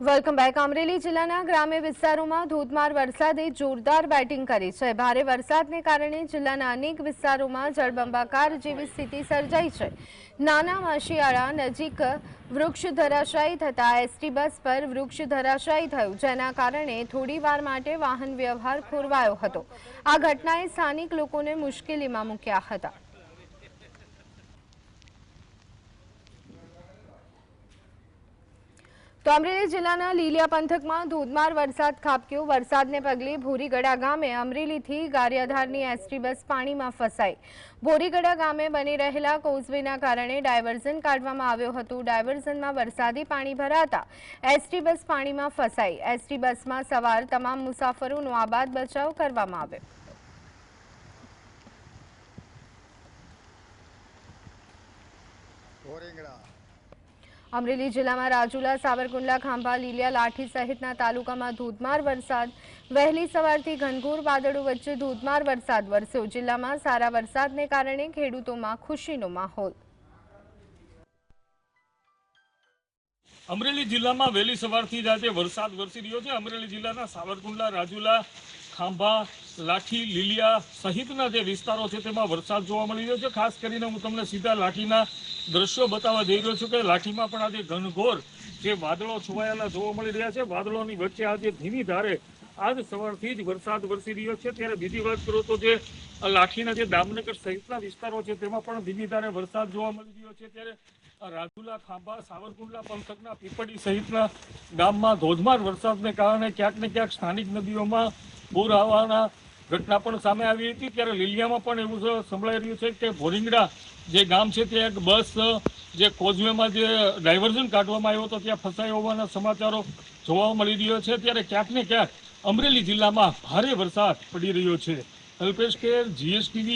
Welcome back. Amreli જિલ્લાના ગ્રામ્ય વિસ્તારોમાં ધોધમાર વરસાદે જોરદાર બેટિંગ કરી છે। ભારે વરસાદને કારણે જિલ્લાના અનેક વિસ્તારોમાં જળબંબાકાર જેવી સ્થિતિ સર્જાઈ છે। નાના માશિયાળા નજીક વૃક્ષ ધરાશાયી થતા એસટી બસ પર વૃક્ષ ધરાશાયી થયું, જેના કારણે થોડીવાર માટે વાહન વ્યવહાર ખોરવાયો હતો। આ ઘટનાએ સ્થાનિક લોકોને મુશ્કેલીમાં મૂક્યા હતા। તો અમરેલી જિલ્લાના લીલિયા પંથકમાં ધોધમાર વરસાદ ખાબક્યો। વરસાદને પગલે ભોરીગડા ગામે અમરેલીથી ગારિયાધારની એસટી બસ પાણીમાં ફસાઈ। ભોરીગડા ગામે બની રહેલા કોઝવેના કારણે ડાયવર્ઝન કાઢવામાં આવ્યો હતો। ડાયવર્ઝનમાં વરસાદી પાણી ભરાતા એસટી બસ પાણીમાં ફસાઈ। એસટી બસમાં સવાર તમામ મુસાફરોનો આબાદ બચાવ કરવામાં આવ્યો। અમરેલી જિલ્લામાં રાજુલા, સાવરકુંડલા, ખાંભા, લીલિયા, લાઠી સહિતના તાલુકામાં ધોધમાર વરસાદ। વહેલી સવારથી ઘનઘોર વાદળો વચ્ચે ધોધમાર વરસાદ વરસ્યો। જિલ્લામાં સારા વરસાદને કારણે ખેડૂતોમાં ખુશીનો માહોલ। અમરેલી જિલ્લામાં વહેલી સવારથી જ આજે વરસાદ વરસી રહ્યો છે। અમરેલી જિલ્લાના સાવરકુંડલા, રાજુલા, ખાંભા, લાઠી, લીલિયા સહિતના જે વિસ્તારો છે તેમાં વરસાદ જોવા મળી રહ્યો છે। ખાસ કરીને હું તમને સીધા લાઠીના દ્રશ્યો બતાવવા જઈ રહ્યો છું કે લાઠીમાં પણ આજે ઘનઘોર જે વાદળો છવાયેલા જોવા મળી રહ્યા છે। વાદળોની વચ્ચે આજે ધીમી ધારે આજ સવારથી જ વરસાદ વરસી રહ્યો છે। ત્યારે બીજી વાત કરું તો જે લાઠીના જે દામનગર સહિતના વિસ્તારો છે તેમાં પણ ધીમી ધારે વરસાદ જોવા મળી રહ્યો છે। ત્યારે રાજુલા, ખાંભા, સાવરકુંડલા પંથકના પીપળી સહિતના ગામમાં ધોધમાર વરસાદને કારણે ક્યાંક ને ક્યાંક સ્થાનિક નદીઓમાં પૂર આવવાના ઘટના પણ સામે આવી હતી। ત્યારે લીલિયામાં પણ એવું સંભળાઈ રહ્યું છે કે ભોરીંગડા જે ગામ છે ત્યાં એક બસ જે કોઝવેમાં જે ડાયવર્ઝન કાઢવામાં આવ્યો હતો ત્યાં ફસાઈ હોવાના સમાચારો જોવા મળી રહ્યો છે। ત્યારે ક્યાંક ને ક્યાંક અમરેલી જિલ્લામાં ભારે વરસાદ પડી રહ્યો છે। અલ્પેશ ખેર, GSTV।